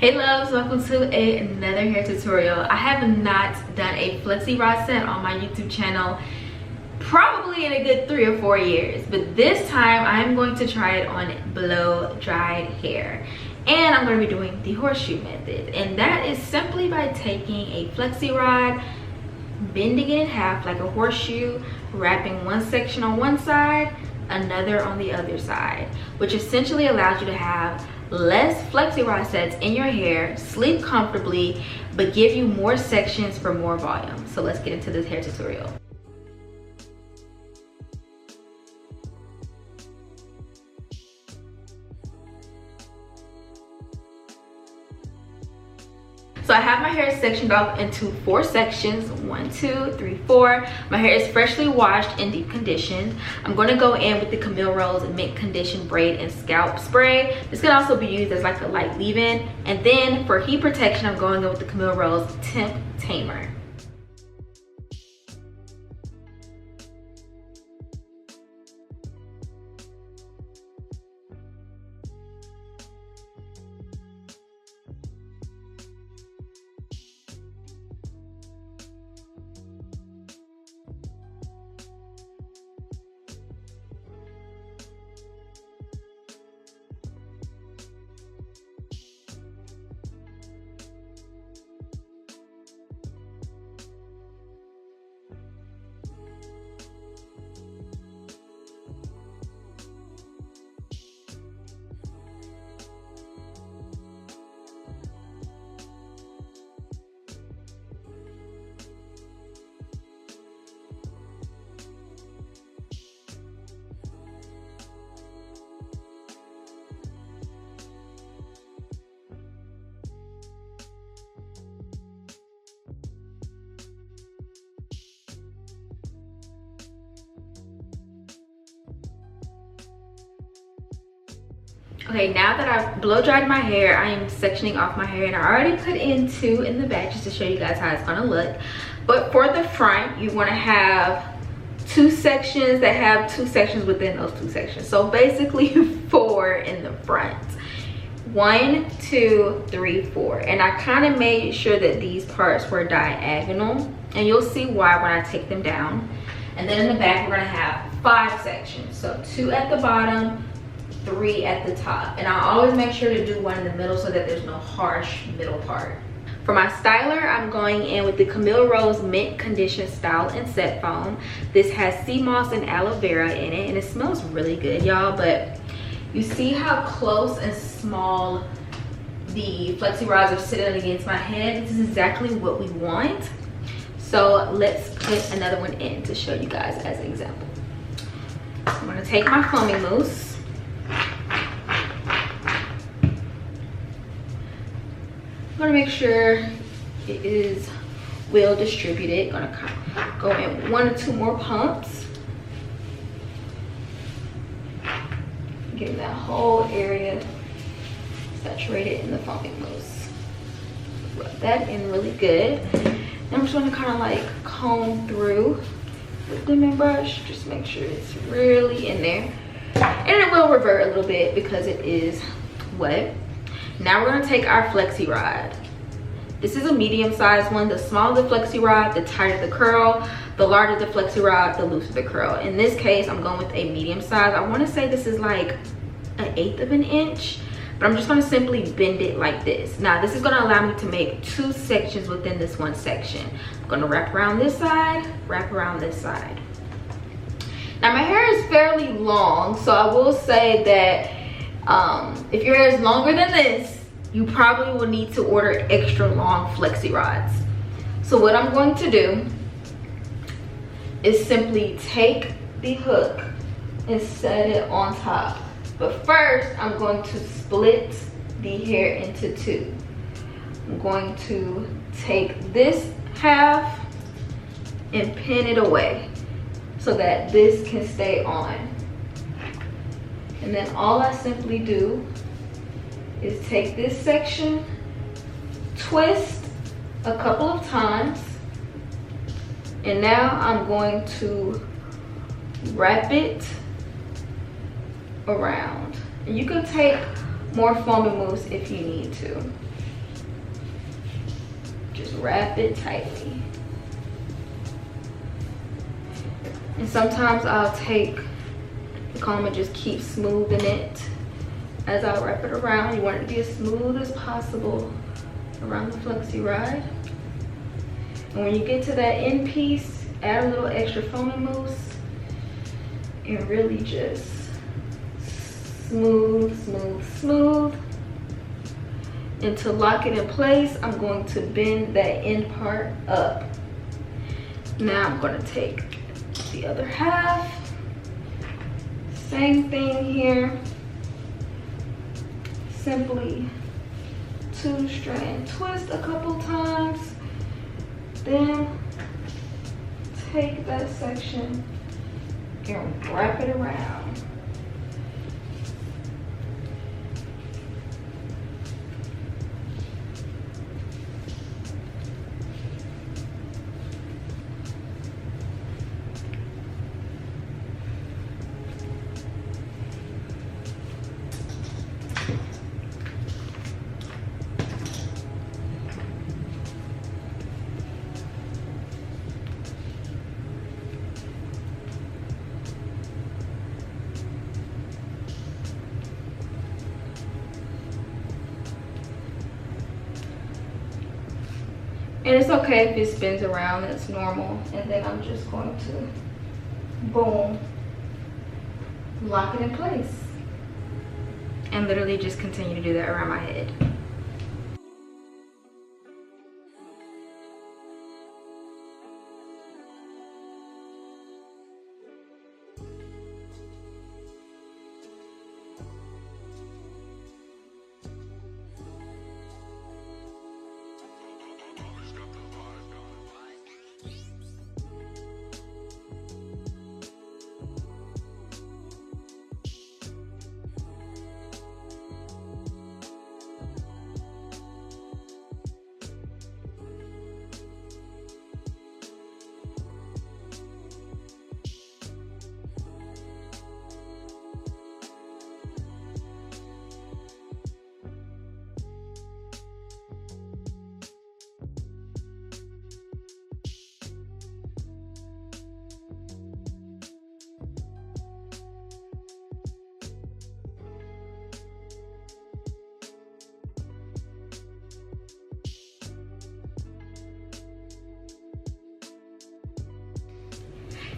Hey loves, welcome to another hair tutorial. I have not done a flexi rod set on my YouTube channel probably in a good 3 or 4 years, but this time I'm going to try it on blow dried hair, and I'm going to be doing the horseshoe method, and that is simply by taking a flexi rod, bending it in half like a horseshoe, wrapping one section on one side, another on the other side, which essentially allows you to have less flexi rod sets in your hair, sleep comfortably, but give you more sections for more volume. So let's get into this hair tutorial. So I have my hair sectioned off into 4 sections, 1, 2, 3, 4. My hair is freshly washed and deep conditioned. I'm going to go in with the Camille Rose Mint Condition Braid and Scalp Spray. This can also be used as like a light leave-in. And then for heat protection, I'm going in with the Camille Rose Temp Tamer. Okay, now that I've blow dried my hair, I am sectioning off my hair, and I already put in 2 in the back just to show you guys how it's gonna look. But for the front, you wanna have 2 sections that have 2 sections within those 2 sections. So basically 4 in the front. 1, 2, 3, 4. And I kind of made sure that these parts were diagonal, and you'll see why when I take them down. And then in the back, we're gonna have 5 sections. So 2 at the bottom, 3 at the top, and I always make sure to do 1 in the middle so that there's no harsh middle part. For my styler, I'm going in with the Camille Rose Mint Condition Style and Set Foam. This has sea moss and aloe vera in it, and it smells really good, y'all. But you see how close and small the flexi rods are sitting against my head? This is exactly what we want. So let's put another one in to show you guys as an example. I'm going to take my foaming mousse. I'm gonna make sure it is well distributed. Gonna go in 1 or 2 more pumps. Getting that whole area saturated in the foaming mousse. Rub that in really good. And I'm just gonna kind of like comb through with the lemon brush. Just make sure it's really in there. And it will revert a little bit because it is wet. Now we're gonna take our flexi rod. This is a medium-sized one. The smaller the flexi rod, the tighter the curl. The larger the flexi rod, the looser the curl. In this case, I'm going with a medium size. I wanna say this is like 1/8 of an inch, but I'm just gonna simply bend it like this. Now, this is gonna allow me to make 2 sections within this 1 section. I'm gonna wrap around this side, wrap around this side. Now, my hair is fairly long, so I will say that if your hair is longer than this, you probably will need to order extra long flexi rods. So what I'm going to do is simply take the hook and set it on top. But first, I'm going to split the hair into 2. I'm going to take this half and pin it away so that this can stay on. And then all I simply do is take this section, twist a couple of times, and now I'm going to wrap it around. And you can take more foaming mousse if you need to. just wrap it tightly. And sometimes I'll take the comb and just keep smoothing it as I wrap it around. You want it to be as smooth as possible around the flexi rod. And when you get to that end piece, add a little extra foaming mousse and really just smooth, smooth, smooth. And to lock it in place, I'm going to bend that end part up. Now I'm going to take the other half. Same thing here. Simply 2-strand twist a couple times. Then take that section and wrap it around. And it's okay if it spins around, it's normal. And then I'm just going to, boom, lock it in place. And literally just continue to do that around my head.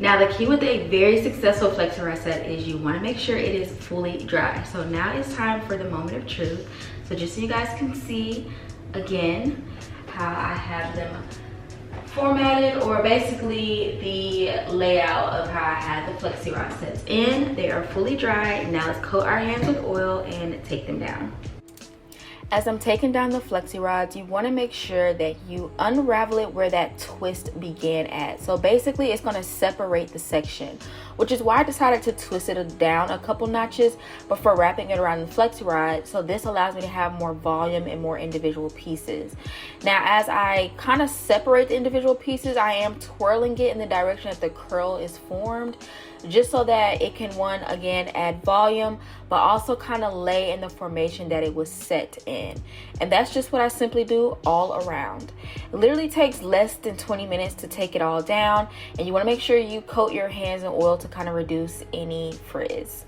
Now the key with a very successful flexi rod set is you want to make sure it is fully dry. So now it's time for the moment of truth. So just so you guys can see again how I have them formatted, or basically the layout of how I had the flexi rod sets in. They are fully dry. Now let's coat our hands with oil and take them down. As I'm taking down the flexi rods, you want to make sure that you unravel it where that twist began at. So basically it's going to separate the section, which is why I decided to twist it down a couple notches before wrapping it around the flexi rod. So this allows me to have more volume and more individual pieces. Now as I kind of separate the individual pieces, I am twirling it in the direction that the curl is formed, just so that it can, one, again, add volume, but also kind of lay in the formation that it was set in. And that's just what I simply do all around. It literally takes less than 20 minutes to take it all down, and you want to make sure you coat your hands in oil to kind of reduce any frizz.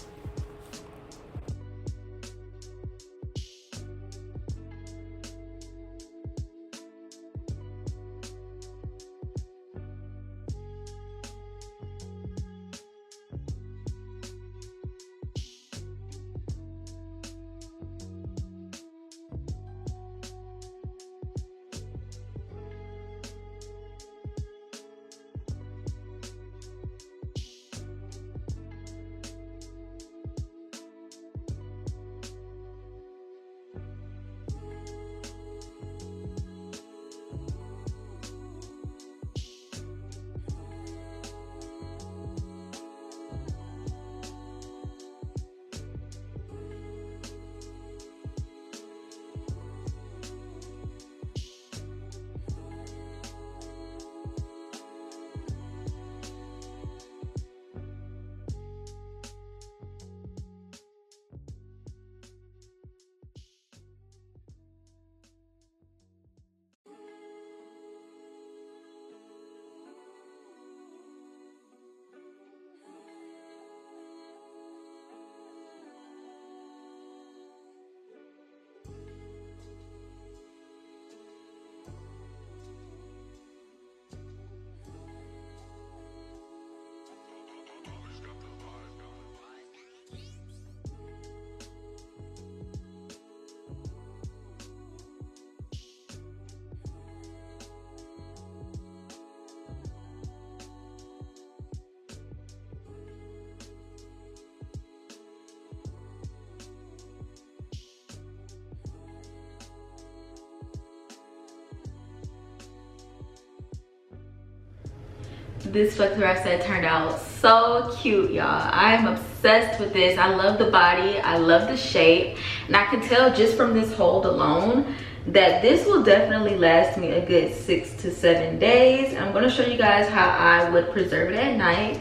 This Flexi rod set turned out so cute, y'all. I'm obsessed with this. I love the body, I love the shape, and I can tell just from this hold alone that this will definitely last me a good 6 to 7 days. I'm going to show you guys how I would preserve it at night.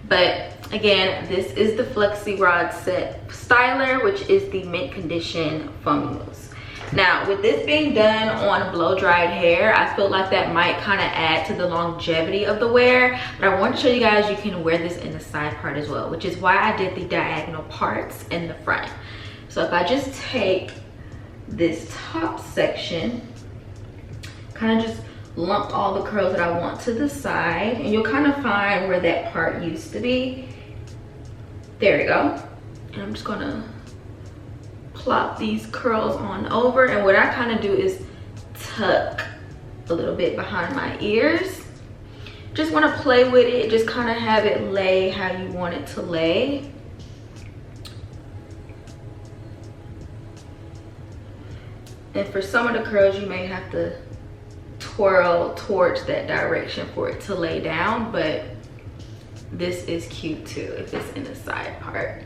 But again, this is the Flexi rod set styler, which is the mint condition foamy mousse. Now, with this being done on blow dried hair, I feel like that might kind of add to the longevity of the wear. But I want to show you guys you can wear this in the side part as well, which is why I did the diagonal parts in the front. So if I just take this top section, kind of just lump all the curls that I want to the side, and you'll kind of find where that part used to be. There we go. And I'm just gonna plop these curls on over, and what I kind of do is tuck a little bit behind my ears. Just want to play with it, just kind of have it lay how you want it to lay. And for some of the curls you may have to twirl towards that direction for it to lay down, but this is cute too if it's in the side part.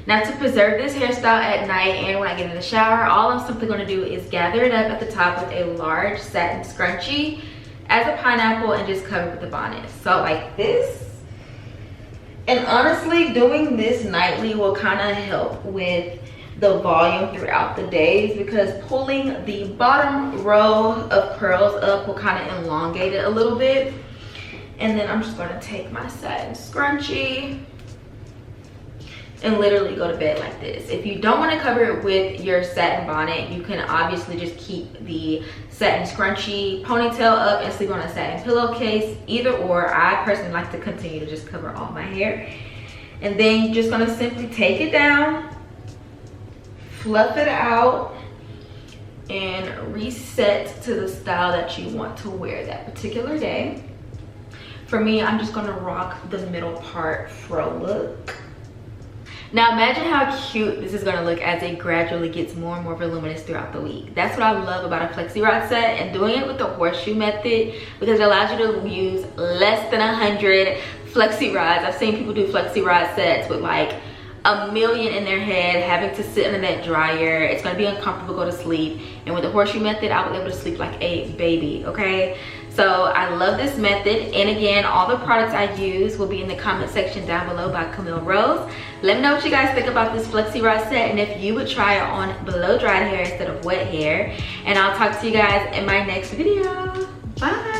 Now, to preserve this hairstyle at night and when I get in the shower, all I'm simply going to do is gather it up at the top with a large satin scrunchie as a pineapple and just cover it with the bonnet. So like this. And honestly, doing this nightly will kind of help with the volume throughout the days, because pulling the bottom row of curls up will kind of elongate it a little bit. And then I'm just going to take my satin scrunchie and literally go to bed like this. If you don't want to cover it with your satin bonnet, you can obviously just keep the satin scrunchie ponytail up and sleep on a satin pillowcase. Either or. I personally like to continue to just cover all my hair. And then you're just going to simply take it down, fluff it out, and reset to the style that you want to wear that particular day. For me, I'm just going to rock the middle part fro look. Now imagine how cute this is going to look as it gradually gets more and more voluminous throughout the week. That's what I love about a Flexi rod set, and doing it with the horseshoe method, because it allows you to use less than 100 Flexi rods. I've seen people do Flexi rod sets with like a million in their head, having to sit under that dryer. It's going to be uncomfortable to go to sleep. And with the horseshoe method, I was able to sleep like a baby, okay? So I love this method. And again, all the products I use will be in the comment section down below by Camille Rose. Let me know what you guys think about this Flexi rod set, and if you would try it on blow dried hair instead of wet hair. And I'll talk to you guys in my next video. Bye.